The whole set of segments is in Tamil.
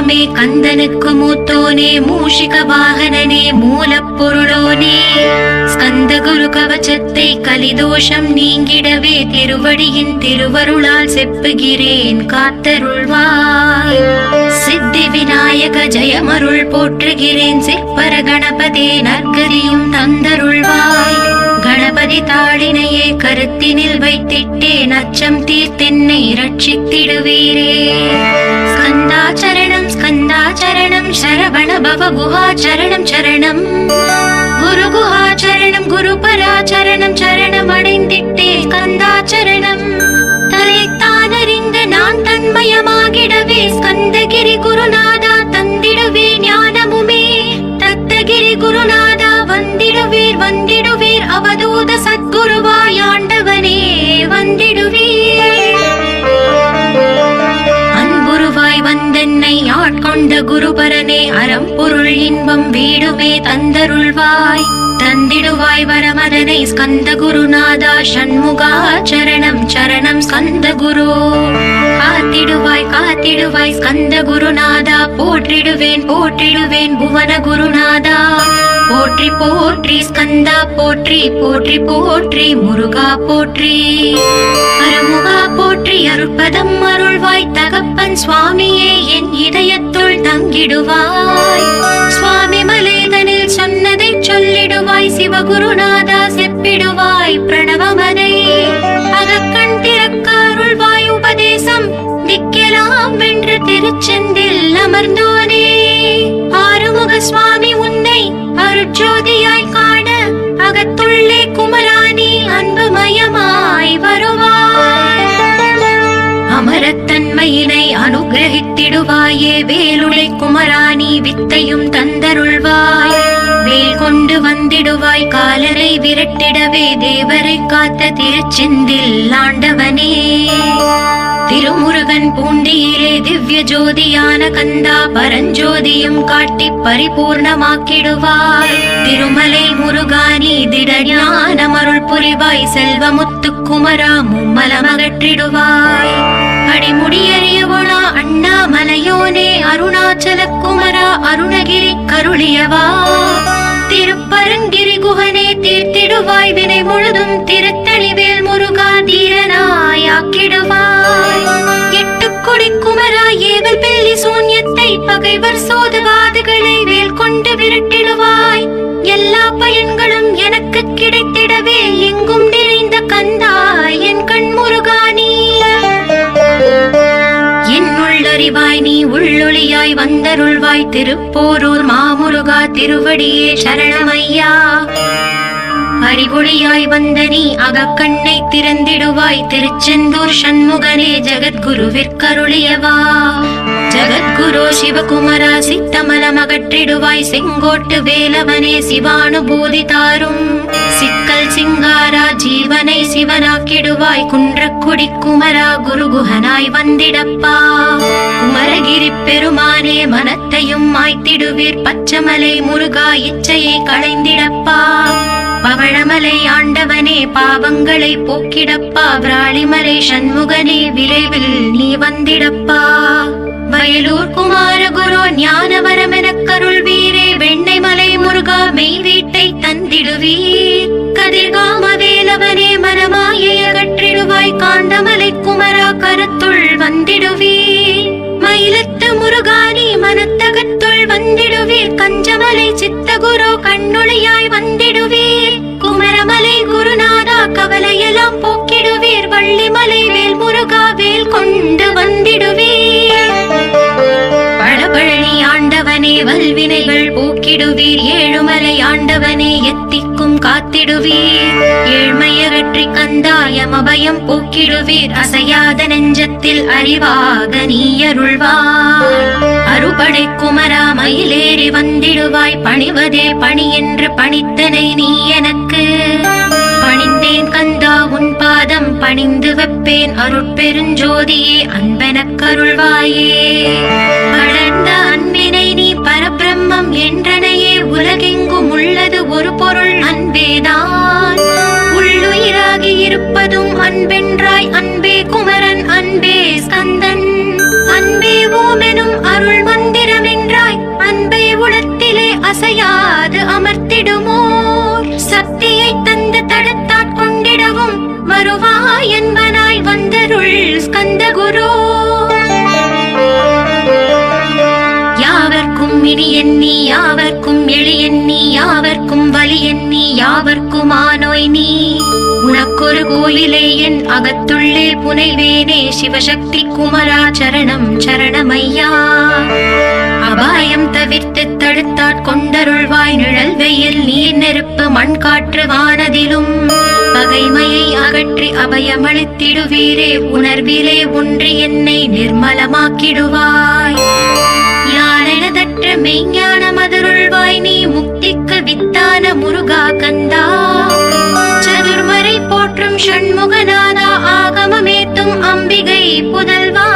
தெய்வமே கந்தனுக்கு மூத்தோனே மூஷிக வாகனனே மூலப்பொருளோனே ஸ்கந்த குரு கவச்சத்தை கலிதோஷம் நீங்கிடவே திருவடியின் திருவருளால் செப்புகிறேன் காத்தருள்வாய். சித்தி விநாயக ஜெயமருள் போற்றுகிறேன் சிற்பர கணபதே நற்கதியும் தந்தருள்வாய். கணபதி தாளினையே கருத்தினில் வைத்திட்டேன் அச்சம் தீர்த்தென்னை ரட்சித்திடுவீரே. ஸ்கந்தாச்சரணம் ஸ்கந்தாச்சரணம் சரவண பவ குஹாச்சரணம் சரணம் குரு குஹாச்சரணம் குரு பராச்சரணம் சரணம் அடைந்திட்டே ஸ்கந்தாச்சரணம். தரைத்தானறிந்து நான் தன்மயமாகிடவே ஸ்கந்தகிரி குருநாதா தந்திடுவே ஞானமுமே. தத்தகிரி குருநாதா வந்திடுவீர் வந்திடுவீர் அவதூத சத்குருவாய் ஆண்டவனே வந்திடுவீர். அன்புருவாய் வந்தென்னை ஆட்கொண்ட குருபரனே அறம்பொருள் இன்பம் வீடுமே தந்தருள்வாய். தந்திடுவாய் வரமதனை ஸ்கந்த குருநாதா ஷண்முகா சரணம் சரணம் ஸ்கந்த குரு. காத்திடுவாய் காத்திடுவாய் ஸ்கந்த குருநாதா போற்றிடுவேன் போற்றிடுவேன் புவன குருநாதா. போற்றி போற்றி ஸ்கந்தா போற்றி போற்றி போற்றி முருகா போற்றி. அருமுகா போற்றி அருட்பதம் அருள்வாய் தகப்பன் சுவாமியே என் இதயத்துள் தங்கிடுவாய். சுவாமி மலேதனில் சொன்னதை சொல்லிடுவாய் சிவகுருநாதா செப்பிடுவாய் பிரணவமதை. அகக்கண் திறக்க அருள்வாய் உபதேசம் திக்கெல்லாம் வென்று திருச்செந்தில் அமர்ந்தோனே. ஆறுமுக சுவாமி உன்னை அருட்ஜோதியாய் காண அகத்துள்ளே குமராணி அன்புமயமாய் வருவாய். அமரத்தன்மையினை அனுகிரகித்திடுவாயே வேலுளை குமராணி வித்தையும் தந்தருள்வாய். வேல் கொண்டு வந்திடுவாய் காலரை விரட்டிடவே தேவரை காத்த திருச்செந்தில் ஆண்டவனே. திருமுருகன் பூண்டியிலே திவ்ய ஜோதியான கந்தா பரஞ்சோதியும் காட்டி பரிபூர்ணமாக்கிடுவாய். திருமலை முருகானி திடஞானமருள் புரிவாய் செல்வமுத்து குமரா மும்மலமகற்றிடுவாய். அடிமுடியறியவளா அண்ணாமலையோனே அருணாச்சல குமரா அருணகிரி கருளியவா. திருப்பரங்கிரி குகனே தீர்த்திடுவாய் வினை முழுதும் திருத்தணிவேல் முருகா தீரனாயாக்கிடுவாய். எட்டுக்குடி குமரா ஏவல் பெல்லி சூன்யத்தை பகைவர் சோதவாதுகளை வேல் கொண்டு விரட்டிடுவாய். எல்லா பயன்களும் எனக்கு கிடைத்திடவே எங்கும் நிறைந்த கந்தா என் கண் முருகானி. என்னுள்ளறிவாய் நீ உள்ளொளியாய் வந்தருள்வாய் திருப்போரூர் மாமுருகா திருவடியே சரணமையா. அறிவொளியாய் வந்த நீ அகக்கண்ணை திறந்திடுவாய் திருச்செந்தூர் சண்முகனே ஜகத்குருவிற்கருளியவா. ஜகத்குரு சிவகுமரா சித்தமலம் அகற்றிடுவாய் செங்கோட்டு வேலவனே சிவானுபூதி தாரும். சிக்கல் சிங்காரா ஜீவனை சிவனாக்கிடுவாய் குன்றக்குடி குமரா குருகுஹனாய் வந்திடப்பா. குமரகிரி பெருமானே மனத்தையும் மாய்த்திடுவீர் பச்சமலை முருகா இச்சையை களைந்திடப்பா. பவழமலை ஆண்டவனே பாவங்களை போக்கிடப்பா. விராளிமலை சண்முகனே விரைவில் நீ வந்திடப்பா. வயலூர் குமார குரு ஞானவரமெனக் கருள்வீரே. வெண்ணை மலை முருகா மெய் வீட்டை தந்திடுவீர். கதிர்காம வேலவனே மனமாயை அகற்றிடுவாய். காந்தமலை குமரா கருத்துள் வந்திடுவீர். மயிலத்து முருகானி மனத்தகத்துள் வந்திடுவீர். கஞ்சமலை சித்தகுரு கண்ணொளியாய் வந்திடுவீர். குமரமலை குருநாதா கவலையெல்லாம் போக்கிடுவீர். வள்ளிமலை வேல் முருகா வேல் கொண்டு வந்திடுவீர். பழபழனி ஆண்டவனே வல்வினைகள் போக்கிடுவீர். ஏழுமலை ஆண்டவனே எத்திக்கும் காத்திடுவீர். ஏழ்மையகற்றி கந்தாயமபயம் போக்கிடுவீர். அசையாத நெஞ்சத்தில் அறிவாக நீ அருள்வாய். அறுபடை குமரா மயிலேறி வந்திடுவாய். பணிவதே பணி என்று பணித்தனை நீ எனக்கு. பணிந்தேன் கந்தா உன் பாதம் பணிந்து வைப்பேன். அருட்பெருஞ்சோதியே அன்பெனக் கருள்வாயே. வளர்ந்த அன்பினை நீ பரபிரம்மம் என்றனையே. உலகெங்கும் உள்ளது ஒரு பொருள் அன்பேதான். உள்ளுயிராகி இருப்பதும் அன்பென்றாய். அன்பே குமரன் அன்பே ஸ்கந்தன் அன்பே ஓமெனும் அருள் மந்திர அசையாது அமர்த்திடுமோர் சக்தியை தந்து தடுத்தாட்கொண்டிடவும் வருவாய் என்பனாய் வந்தருள் ஸ்கந்தகுரு. யாவர்க்கும் இனி எண்ணி யாவர்க்கும் எளி எண்ணி யாவர்க்கும் வலி எண்ணி யாவர்க்கும் ஆனோய் நீ உனக்கொரு கோயிலே என் அகத்துள்ளே புனைவேனே சிவசக்தி குமரா சரணம் சரணமையா. அபாயம் தவிர்த்து தடுத்தாட்கொண்டருள்வாய் நிழல் வெயில் நீர் நெருப்பு மண் காற்று வானதிலும் பகைமையை அகற்றி அபயமளித்திடுவீரே உணர்விலே ஒன்றி என்னை நிர்மலமாக்கிடுவாய். யானெனதற்ற மெய்ஞான மதுருள்வாய் நீ முக்திக்கு வித்தான முருகா கந்தா. சதுர்மறை போற்றும் ஷண்முகநாதா ஆகமமேத்தும் அம்பிகை புதல்வா.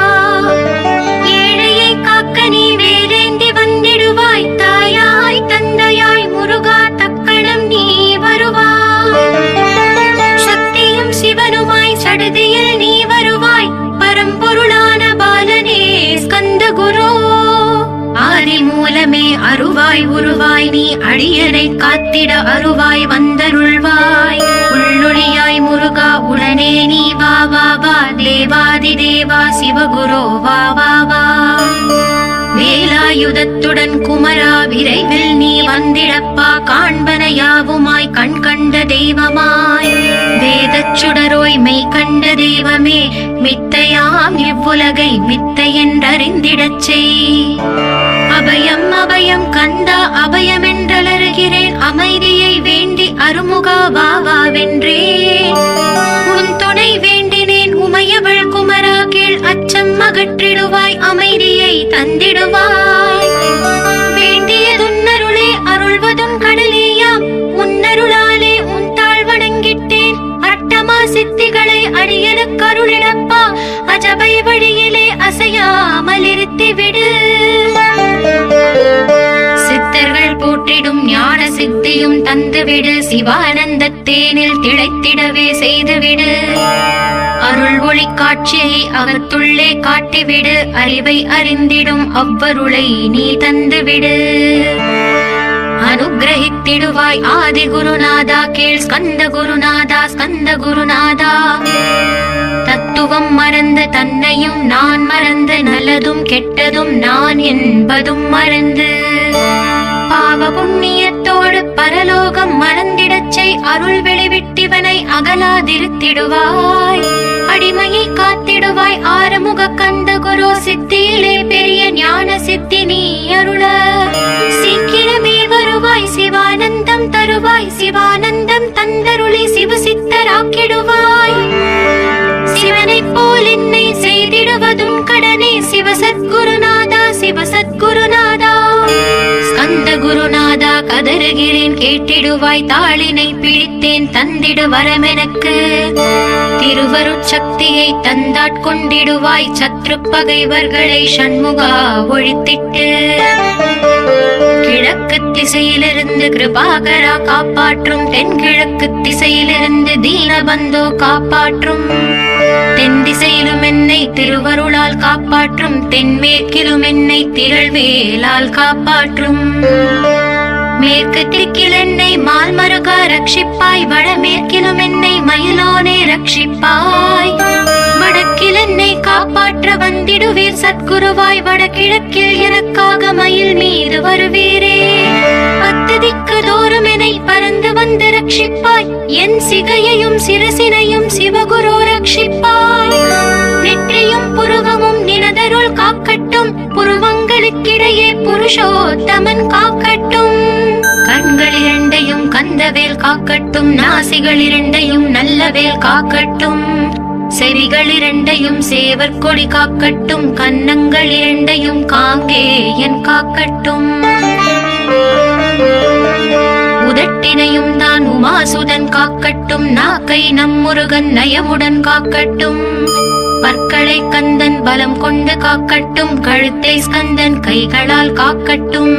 ஏழையை காக்க நீ வேலேந்தி வந்திடுவாய் தாயாய் தந்தையாய் முருகா தக்கணம் நீ வருவாய். சக்தியும் சிவனுமாய் சடுதியில் நீ வருவாய் பரம்பொருளான பாலனே ஸ்கந்தகுரு. ஆதி மூலமே அருவாய் உருவாய் நீ அடியனை காத்திட அருவாய் வந்தருள்வாய். உள்ளொளியாய் முருகா உடனே நீ வா வா வா தேவாதி தேவா சிவகுரு வா வா வா. வேலாயுதத்துடன் குமரா விரைவில் நீ வந்திடப்பா காண்பன யாவுமாய் கண் கண்ட தெய்வமாய் வேதச் சுடரோய் மெய் கண்ட தெய்வமே மித்தையாம் இவ்வுலகை மித்தை என்றறிந்திடச் செய். அபயம் அபயம் கந்தா அபயம் என்றலறுகிறேன் அமைதியை வேண்டி அருமுகா வா வா வென்றேன். உன் துணை வேண்டினேன் உமையவள் குமரா கீழ் அச்சம் அகற்றிடுவாய் அமைதியை தந்திடுவாய். வேண்டியதுன்னருளே அருள்வதும் கடலேயாம் உன்னருளாலே உன் தாழ் வணங்கிட்டேன். அட்டமா சித்திகளை அடியனுக்கு அருளிடப்பா அஜபை வழியிலே அசையாமல் இருத்திவிடு. சித்தர்கள் போற்றிடும் ஞான சித்தியும் தந்துவிடு சிவானந்த தேனில் திளைத்திடவே செய்துவிடு. அருள் ஒளி காட்சியை அகத்துள்ளே காட்டிவிடு அறிவை அறிந்திடும் அவ்வருளை நீ தந்துவிடு. அனுகிரகித்திடுவாய் ஆதி குருநாதா கீழ் ஸ்கந்த குருநாதா ஸ்கந்த குருநாதா. தத்துவம் மறந்து தன்னையும் நான் மறந்து நல்லதும் கெட்டதும் நான் என்பதும் மறந்து பாவ புண்ணியத்தோடு பரலோகம் மறந்திடச் செய் அருள் வெளிவிட்டிவனை அகலாதிருத்திடுவாய். அடிமையை காத்திடுவாய் ஆறுமுக கந்த குரு சித்தியிலே பெரிய ஞான சித்தி நீ அருள. சீக்கிரமே வருவாய் சிவானந்தம் தருவாய் சிவானந்தம் தந்தருளி சிவசித்தராக்கிடுவாய். சிவனைப் போல் என்னை செய்திடுவதும் கடனே சிவசத்குருநாதா சிவசத்குருநாதா. ஸ்கந்த குருநாதா கதறுகிறேன் கேட்டிடுவாய் தாளினை பிடித்தேன் தந்திடு வரமெனக்கு. திருவருட்சக்தியை தந்தாட்கொண்டிடுவாய் சத்ரு பகைவர்களை ஷண்முகா ஒழித்திட்டு. கிழக்கு திசையிலிருந்து கிருபாகரா காப்பாற்றும் தென்கிழக்கு திசையிலிருந்து தீனபந்தோ காப்பாற்றும். தென் திசையிலும் என்னை திருவருளால் காப்பாற்றும் தென்மேற்கிலும் என்னை திரள்வேலால் காப்பாற்றும். மேற்கு திக்கில் என்னை மால்மருகா ரட்சிப்பாய் வடமேற்கிலும் என்னை மயிலோனே ரட்சிப்பாய். வடக்கில் என்னை காப்பாற்ற வந்திடுவீர் சத்குருவாய் வடகிழக்கில் எனக்காக மயில் மீது வருவீரே. பத்து திக்கு தோறும் என்னை பறந்து வந்து ரட்சிப்பாய் என் சிகையையும் சிரசினையும் சிவகுரு ரட்சிப்பாய். நெற்றியும் புருவமும் நினதருள் காக்கட்டும் புருவங்களுக்கிடையே புருஷோத்தமன் காக்கட்டும். கண்கள் இரண்டையும் கந்தவேல் காக்கட்டும் நாசிகள் இரண்டையும் நல்லவேல் காக்கட்டும். செவிகள் இரண்டையும் சேவற்கொடி காக்கட்டும் கன்னங்கள் இரண்டையும் காங்கேயன் காக்கட்டும். உதட்டினையும் தான் உமாசுதன் காக்கட்டும் நாக்கை நம் முருகன் நயமுடன் காக்கட்டும். பற்களை கந்தன் பலம் கொண்டு காக்கட்டும் கழுத்தை ஸ்கந்தன் கைகளால் காக்கட்டும்.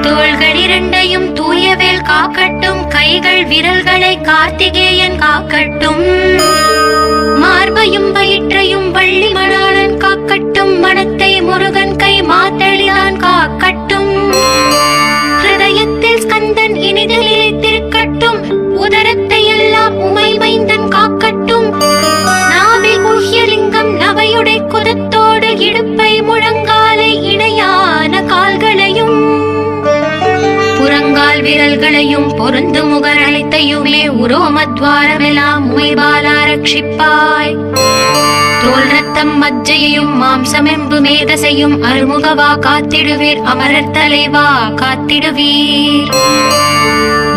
தோள்கள் இரண்டையும் தூயவேல் காக்கட்டும் கைகள் விரல்களை கார்த்திகேயன் காக்கட்டும். மார்பையும் வயிற்றையும் வள்ளி மணாளன் காக்கட்டும் மனத்தை முருகன் கை மாத்தளிதான் காக்கட்டும். துவாரமெல்லாம் உமைபாலா ரட்சிப்பாய். தோல் ரத்தம் மஜ்ஜையையும் மாம்சமெம்பு மேதசையும் அருமுகவா காத்திடுவீர், அமரர் தலைவா காத்திடுவீர்.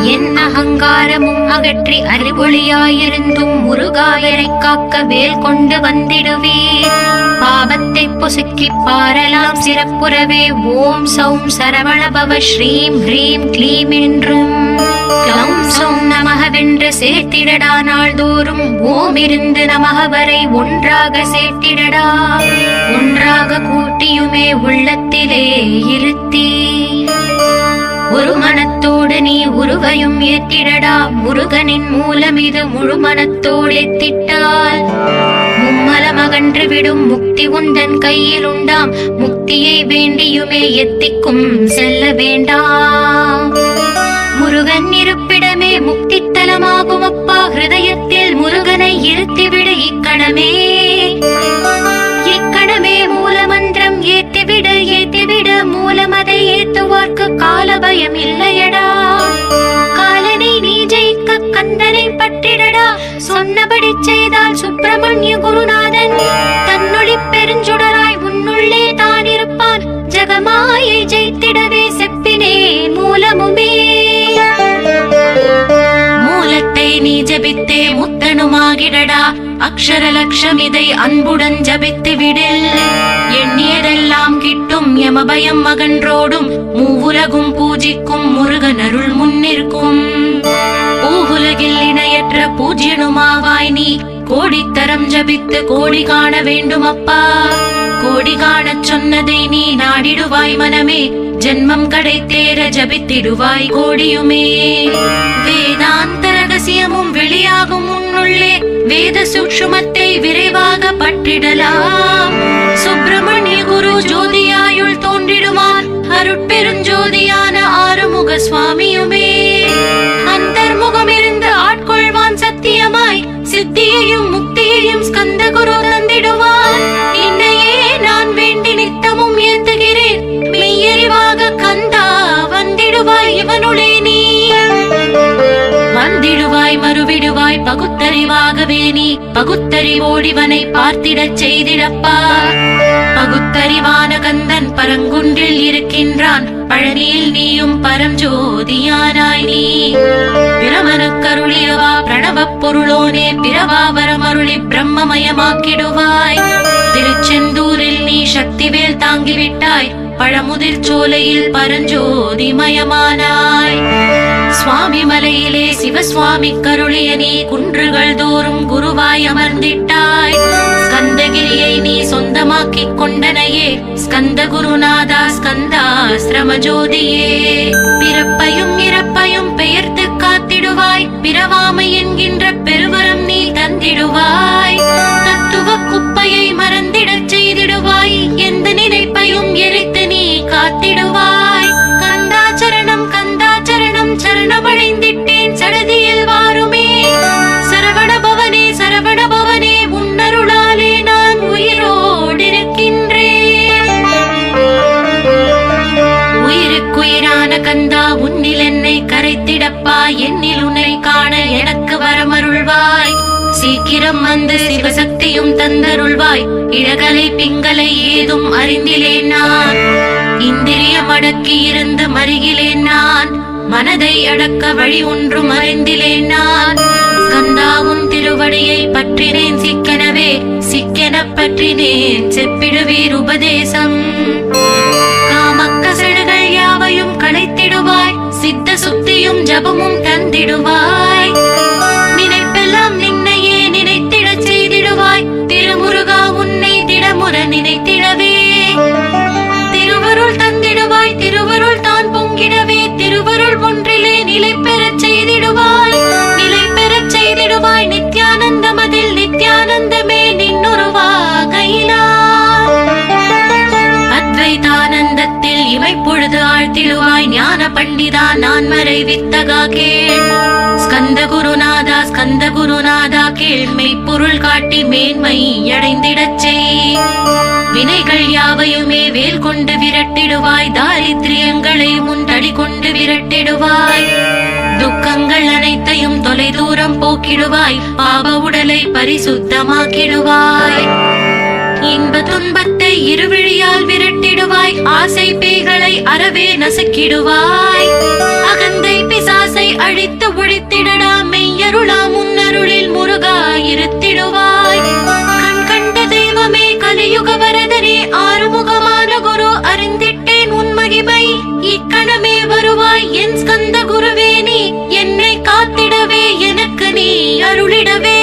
என் அகங்காரமும் அகற்றி அறிவொளியாயிருந்தும் முருகாயரை காக்க வேல் கொண்டு வந்திடுவீர். பாபத்தை பொசுக்கி பாரலாம் சிறப்புறவே ஓம் சௌம் சரவணபவ ஸ்ரீம் ஹ்ரீம் க்ளீம் என்றும் க்ளௌம் சௌம் நமகவென்று சேர்த்திடடா. நாள்தோறும் ஓம் இருந்து நமக வரை ஒன்றாக சேர்த்திடடா. ஒன்றாக கூட்டியுமே உள்ளத்திலே இருத்தி ஒரு மனத்தோடு நீ உருவையும் ஏற்றிடடா. முருகனின் மூலம் இது முழு மனத்தோடு ஏத்திட்டால் மும்மலமகன்று விடும் முக்தி உந்தன் கையில் உண்டாம். முக்தியை வேண்டியுமே எத்திக்கும் செல்ல வேண்டாம். முருகன் இருப்பிடமே முக்தி தலமாகும் அப்பா. ஹிருதயத்தில் முருகனை இருத்திவிடு இக்கணமே. இக்கணமே மூலமந்திரம் ஏத்திவிடு ஏத்திவிடு. மூலமதை ஏத்துவார்க்கு கால பயம் இல்லையடா. காலனை நீ ஜெயிக்க கந்தனை பற்றிடடா. சொன்னபடி செய்தால் சுப்பிரமணிய குருநாதன் தன்னொளி பெருஞ்சுடராய் உன்னுள்ளே தான் இருப்பான். ஜகமாயை ஜெயித்திடவே செப்பினே மூலமுமே. மூலத்தை நீ ஜபித்தே முத்தனுமாகிடடா. அக்ஷர லட்சம் இதை அன்புடன் ஜபித்து விடில். எண்ணியதெல்லாம் கிட்டும் யமபயம் மகன்றோடும். மூவுலகும் பூஜிக்கும் முருகன் அருள் முன்னிற்கும். பூவுலகில் இணையற்ற பூஜ்யனுமாவாய் நீ. கோடித்தரம் ஜபித்து கோடி காண வேண்டும் அப்பா. கோடி காணச் சொன்னதை நீ நாடிடுவாய் மனமே. ஜென்மம் கடை தேர ஜபித்திடுவாய் கோடியுமே. வேதாந்த ரகசியமும் வெளியாகும் உன்னுள்ளே. வேத சூக்ஷ்மத்தை விரைவாக பற்றிடலாம். சுப்பிரமணிய குரு ஜோதியாயுள் தோன்றிடுவான். அருட்பெருஞ்சோதியான ஆறுமுக சுவாமியுமே. அந்தர்முகம் இருந்து ஆட்கொள்வான் சத்தியமாய். சித்தியையும் முக்தியையும் ஸ்கந்த குரு தந்திடுவான். இன்னையே நான் வேண்டி நித்தமும் ஏத்துகிறேன். மெய்யறிவாக கந்தா வந்திடுவாய் இவனுளே நீ. வந்திடுவாய் மறுவிடுவாய் பகுத்தறிவாகவே நீ. பகுத்தறிவோடிவனை பார்த்திடச் செய்திடப்பா. பகுத்தறிவான கந்தன் பரங்குன்றில் இருக்கின்றான். பழனியில் நீயும் பரஞ்சோதியானாய் நீ. பிரமனுக்கருளியவா பிரணவப் பொருளோனே. பிறவாவரமருளி பிரம்மமயமாக்கிடுவாய். திருச்செந்தூரில் நீ சக்திவேல் தாங்கிவிட்டாய். பழமுதிர் சோலையில் பரஞ்சோதிமயமானாய். சுவாமி மலையிலே சிவசுவாமி கருளிய நீ. குன்றுகள் தோறும் குருவாய் அமர்ந்திட்டாய். ஸ்கந்தகிரியை நீ சொந்தமாக்கிக் கொண்டனையே. ஸ்கந்த குருநாதா ஸ்கந்தாஸ்ரம ஜோதியே. பிறப்பையும் இறப்பையும் பெயர்த்து காத்திடுவாய். பிறவாமை என்கின்ற பெருவரம் நீ தந்திடுவாய். தத்துவ குப்பையை மறந்திடச் செய்திடுவாய். எந்த நினைப்பையும் எரித்து நீ காத்திடுவாய். கந்தாச்சரணம் கந்தாச்சரணம் சரணமடைந்திட்டேன் சடதியில் வாருமே. சரவண பவனே சரவண பவனே. உன்னருளாலே நான் உயிரோடிருக்கின்றேன். உயிருக்குயிரான கந்தா உன்னில் என்னை கரைத்திடப்பா. என்னில் உன்னை காண எனக்கு வரமருள்வாய். சீக்கிரம் வந்து சிவசக்தியும் தந்தருள்வாய். இடகலை பிங்களை ஏதும் அறிந்திலேன் நான். இந்திரியம் அடக்கி இருந்து மருகிலேன் நான். மனதை அடக்க வழி ஒன்றும் அறிந்திலேன் நான். ஸ்கந்தாவும் திருவடியை பற்றினேன் சிக்கெனவே. சிக்கென பற்றினேன் செப்பிடுவீர் உபதேசம். காமக்கசடுகள் யாவையும் களைத்திடுவாய். சித்த சுத்தியும் ஜபமும் தந்திடுவாய். நினைப்பெல்லாம் நின்னையே நினைத்திடச் செய்திடுவாய். திருமுருகா உன்னை திடமுற நினைத்திடவே. திருவருள் தந்திடுவாய். திருவருள் தான் பொங்கிடவே. திருவருள் ஒன்றிலே நிலை பெறச் செய்திடுவாய். நிலை பெறச் செய்திடுவாய். நித்யானந்தமதில் நித்யானந்தமே நின்னுருவாகையிலா. அத்வைதானந்தத்தில் இமைப்பொழுது ஆழ்த்திடுவாய். ஞான பண்டிதா நான் மறை வித்தகா கேள். ஸ்கந்த குருநாதா ஸ்கந்த குருநாதா கேள். மெய்ப்பொருள் காட்டி மேன்மை அடைந்திடச் செய். வினைகள் யாவையுமே வேல் கொண்டு விரட்டிடுவாய். தாரித்ரியங்களை முன் தடி கொண்டு விரட்டிடுவாய். துக்கங்கள் அனைத்தையும் தொலை தூரம் போக்கிடுவாய், பாவ உடலை பரிசுத்தமாக்கிடுவாய். இன்ப துன்பத்தை இருவிழியால் விரட்டிடுவாய், ஆசை பேய்களை அறவே நசுக்கிடுவாய். அகந்தை பிசாசை அழித்து ஒழித்திடடா, மெய்யருளா முன்னருளில் முருகா இருத்திடுவாய். கண் கண்ட தெய்வமே கலியுக வரதனே, ஆறுமுகமான குரு அறிந்திட்டேன் உன் மகிமை. இக்கணமே வருவாய் என் ஸ்கந்த குருவே, நீ என்னை காத்திடவே எனக்கு நீ அருளிடவே.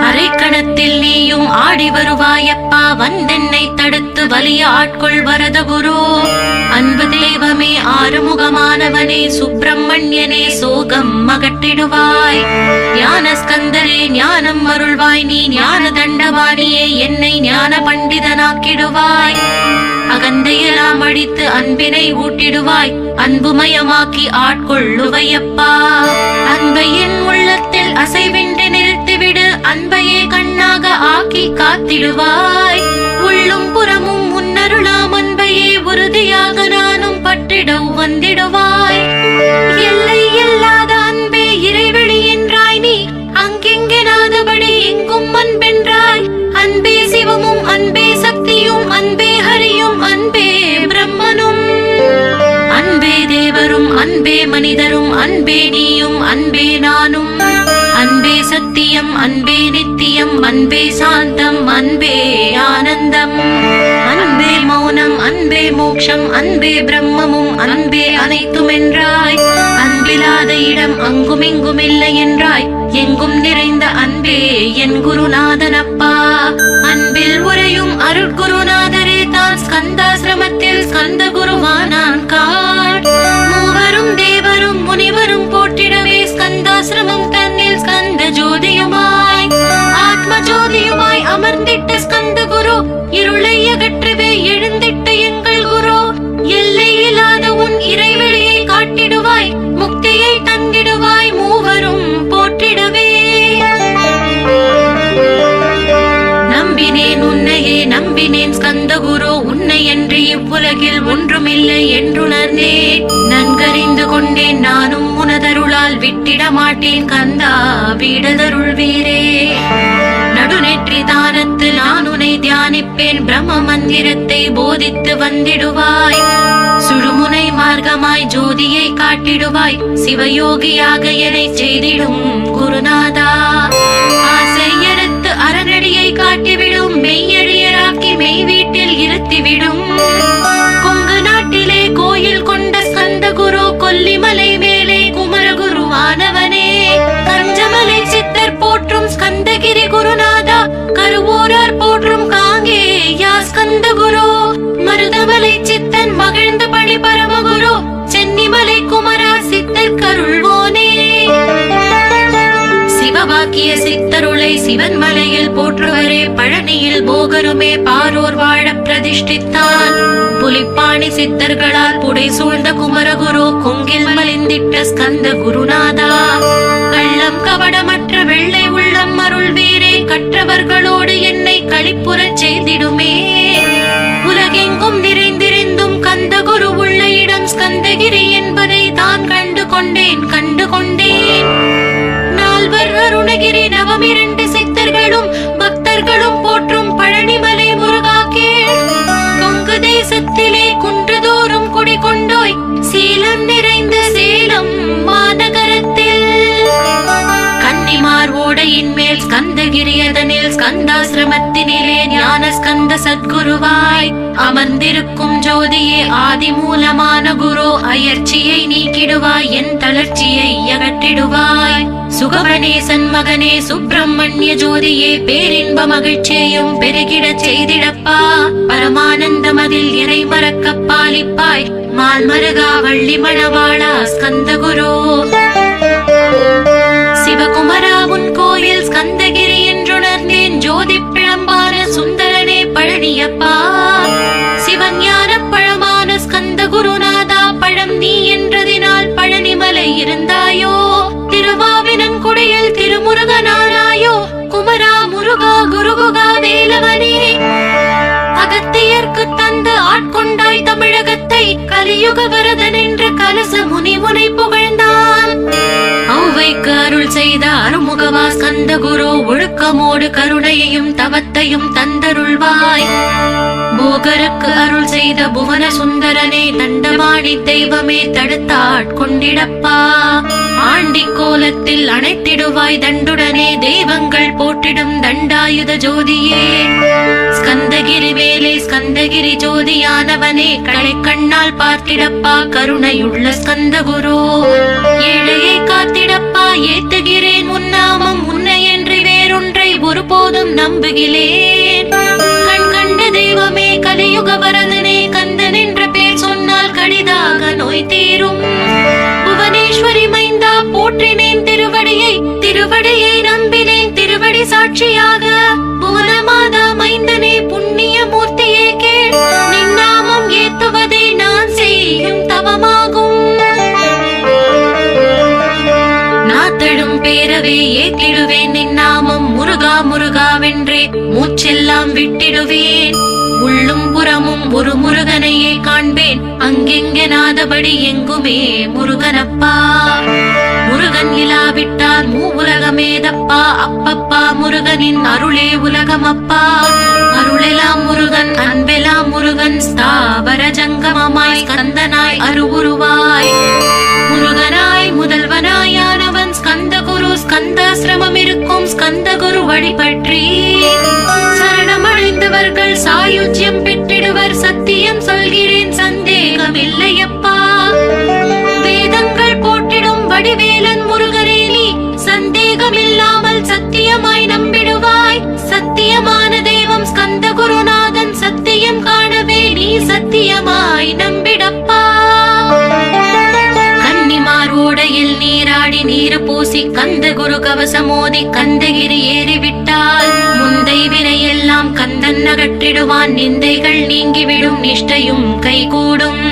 அரைக்கணத்தில் நீயும் ஆடி வருவாயப்பா, வந்தென்னை தடுத்து வலிய ஆட்கொள் வரத குரு. அன்பு தெய்வமே ஆறுமுகமானவனே, சுப்பிரமணியனே சோகம் அகற்றிடுவாய். ஞான ஸ்கந்தரே ஞானம் அருள்வாய், நீ ஞான தண்டவாணியே என்னை ஞான பண்டிதனாக்கிடுவாய். அகந்தையெல்லாம் அழித்து அன்பினை ஊட்டிடுவாய், அன்புமயமாக்கி ஆட்கொள்ளுவையப்பா. அன்பையின் உள்ளத்தில் அசைவின்றி நிறுத்திவிடு, அன்பையே கண்ணாக ஆக்கி காத்திடுவாய். உள்ளும் புறமும் முன்னருளாம் அன்பையே உறுதியாக நானும் பற்றிட வந்திடுவாய். எல்லை இல்லாத அன்பே இறைவெளி என்றாய் நீ, அங்கெங்கெனாதபடி எங்கும் அன்பென்றாய். அன்பே சிவமும் அன்பே சக்தியும் அன்பே ஹரியும் அன்பே பிரம்மனும். அன்பே தேவரும் அன்பே மனிதரும் அன்பே நீயும் அன்பே நானும். அன்பே சத்தியம் அன்பே நித்தியம் அன்பே சாந்தம் அன்பே ஆனந்தம். அன்பே மௌனம் அன்பே மோட்சம் அன்பே பிரம்மமும் அன்பே அனைத்தும் என்றாய். அன்பிலாத இடம் அங்கும் இங்கும் இல்லை என்றாய், எங்கும் நிறைந்த அன்பே என் குருநாதனப்பா. அன்பில் உரையும் அருட்குருநாதரே தான் ஸ்கந்தாசிரமத்தில் ஸ்கந்த குருவானான் காட். மூவரும் தேவரும் முனிவரும் போற்றிடவே ஸ்கந்தாசிரமம் தன்னில் ஸ்கந்த ஜோதியுமாய் ஆத்ம ஜோதியுமாய் அமர்ந்திட்ட ஸ்கந்த குரு, இருளை அகற்றவே எழுந்திட்ட எங்கள் குரு. எல்லையில்லாத உன் இறைவெளியை காட்டிடுவாய், முக்தியை தந்திடுவாய், மூவரும் போற்றிடவே. நம்பினேன் உன்னையே நம்பினேன் ஸ்கந்த குரு, உன்னை என்று இவ்வுலகில் ஒன்றுமில்லை என்றுணர்ந்தேன். நன்கறிந்து கொண்டேன் நானும் உனதருளால் விட்டிட மாட்டேன் கந்தா வீடதருள் வீரே. நடுநெற்றி தானத்து நான் உன்னை தியானிப்பேன், பிரம்ம மந்திரத்தை போதித்து வந்திடுவாய். சுழுமுனை மார்க்கமாய் ஜோதியை காட்டிடுவாய், சிவயோகியாக என்னை செய்திடும் குருநாதா. ஆசையறுத்து அறநடியை காட்டிவிடும், மெய்யழியராக்கி மெய் வீட்டில் இருத்திவிடும். கொங்கு நாட்டிலே கோயில் கொண்ட ஸ்கந்த குரு, கொல்லிமலை மேலே குமரகுருவானவனே. கஞ்சமலை சித்தர் போற்றும் ஸ்கந்தகிரி குருநாதா, கருவூரார் போற்றும் காங்கேயா ஸ்கந்த குரு. மருதமலை சித்தன் மகிழ்ந்து பணி பரமகுரு, சென்னிமலை குமரா சித்தர் கருள்வோனே. சிவவாக்கிய சித்தருளை சிவன் மலையில் போற்றுவரே, பழனியில் போகருமே பாரோர் வாழ பிரதிஷ்டித்தான். புலிப்பாணி சித்தர்களால் புடை சூழ்ந்த குமரகுரு, கொங்கில் மலிந்திட்ட ஸ்கந்த குருநாதா. கள்ளம் கவடமற்ற வெள்ளை உள்ளம் அருள் வீரே, கற்றவர்களோடு என்னை களிப்புறச் செய்திடுமே. உலகெங்கும் நிறைந்திருந்தும் கந்த குரு உள்ள இடம் ஸ்கந்தகிரி என்பதை தான் கண்டு கொண்டேன். நால்வர் அருணகிரி நவமிரண்டு சித்தர்களும் பக்தர்களும் போற்றும் பழனிமலை முருகா கேள். கொங்கு தேசத்திலே குன்றுதோறும் குடிகொண்டோய், சீலம் நிறைந்த சேலம் மாநகரத்தில். கன்னிமார் ஓடையின் மேல் ஸ்கந்தகிரி, அதனில் ஸ்கந்தாசிரமத்தினிலே ஞான ஸ்கந்த சத்குருவாய் அமர்ந்திருக்கும் ஜோதியே ஆதி மூலமான குரு. அயற்சியை நீக்கிடுவாய், என் தளர்ச்சியை அகற்றிடுவாய். சுகவனேசன் மகனே சுப்பிரமணிய ஜோதியே, பேரின்ப மகிழ்ச்சியையும் பெருகிடச் செய்திடப்பா. பரமானந்தம் அதில் இறை மறக்க பாலிப்பாய், மால்மருகா வள்ளி மணவாளா ஸ்கந்த குரு. சிவகுமரா உன் கோயில் ஸ்கந்தகிரி என்றுணர்ந்தேன், ஜோதி பிழம்பான சுந்தரனே பழனியப்பா. சிவஞான பழமான ஸ்கந்த குருநாதா, பழம் நீ என்றதினால் பழனிமலை இருந்தாயோ. திருவாவினன்குடியில் திருமுருகனானாயோ, குமரா முருகா குருகுகா வேலவனே. அகத்தியர்க்கு தந்து ஆட்கொண்டாய் தமிழகத்தை, கலியுக வரதன் என்று கலச முனி உனை புகழ்ந்தான். ஔவைக்கு அருள் செய்த அருமுகவா ஸ்கந்த குரு, ஒழுக்கமோடு கருணையையும் தவத்தையும் தந்தருள்வாய். போகருக்கு அருள் செய்த புவன சுந்தரனே, தண்டபாணி தெய்வமே தடுத்தாட்கொண்டிடப்பா. ஆண்டி கோலத்தில் அணைத்திடுவாய் தண்டுடனே, தெய்வங்கள் போற்றிடும் தண்டாயுத ஜோதியே. ஸ்கந்தகிரி வேலே ஸ்கந்தகிரி ஜோதியானவனே, களை கண்ணால் பார்த்திடப்பா கருணையுள்ள ஸ்கந்த குரு. ஏழையை காத்திடப்பா ஏத்துகிறேன் உன்னாமம், உன்னை என்று வேறொன்றை ஒருபோதும் நம்புகிறேன். கண் கண்ட தெய்வமே கலியுக வரதனே, கந்தன் என்ற பேர் சொன்னால் கடிதாக நோய் தீரும். புவனேஸ்வரி மைந்தா போற்றினேன் திருவடியை, திருவடியை நம்பினேன் திருவடி சாட்சியாக. புவனமாதா மைந்தனே புண்ணிய மூர்த்தியே கேள், நின்னாமம் ஏத்துவதே நான் செய்யும் தவமாகும். நாத்தழும் பேரவே ஏற்றிடுவேன் நின்னாமம், முருகா முருகாவென்றே மூச்செல்லாம் விட்டிடுவேன். உள்ளும் புறமும் ஒரு முருகனையே காண்பேன், அங்கெங்கெனாதபடி எங்குமே முருகனப்பா. முருகன் இலாவிட்டால் மூ உலகமேதப்பா, அப்பப்பா முருகனின் அருளே உலகமப்பா. அருளெல்லாம் முருகன் அன்பெல்லாம் முருகன், ஸ்தாவர ஜங்கமமாய் ஸ்கந்தனாய் அருவுருவாய். முருகனாய் முதல்வனாயானவன் ஸ்கந்த குரு, ஸ்கந்தாசிரமம் இருக்கும் ஸ்கந்த குரு வழிபற்றி சரணமடைந்தவர்கள் சாயுஜ்யம் பெற்றிடுவர். சத்தியம் சொல்கிறேன் சந்தேகம் இல்லையப்பா. வேதங்கள் போற்றிடும் வடிவேலன் முருகனே, நீ சந்தேகம் இல்லாமல் சத்தியமாய் நம்பிடுவாய். சத்தியமான தெய்வம் ஸ்கந்த குருநாதன், சத்தியம் காணவே நீ சத்தியமாய் நம்பிடப்பா. கன்னிமார் ஓடையில் நீராடி நீரு பூசி கந்த குரு கவசமோதி கந்தகிரி ஏறிவிட்டால் முந்தை வினையெல்லாம் கந்தன் அகற்றிடுவான். நிந்தைகள் நீங்கிவிடும் நிஷ்டையும் கைகூடும்.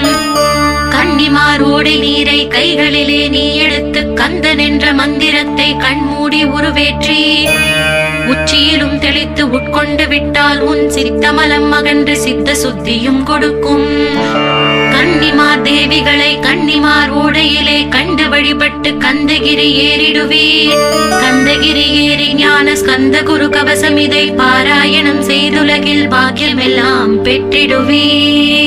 கன்னிமார் ஓடை நீரை கைகளிலே நீ எடுத்து கந்தன் என்ற மந்திரத்தை கண்மூடி உருவேற்றி உச்சியிலும் தெளித்து உட்கொண்டு விட்டால் உன் சித்தமலம் அகன்று சித்த சுத்தியும் கொடுக்கும். கன்னிமார் தேவிகளை கன்னிமார் ஓடையிலே கண்டு வழிபட்டு கந்தகிரி ஏறிடுவீர். கந்தகிரி ஏறி ஞான ஸ்கந்த குரு கவசம் இதை பாராயணம் செய்துலகில் பாக்கியமெல்லாம் பெற்றிடுவீர்.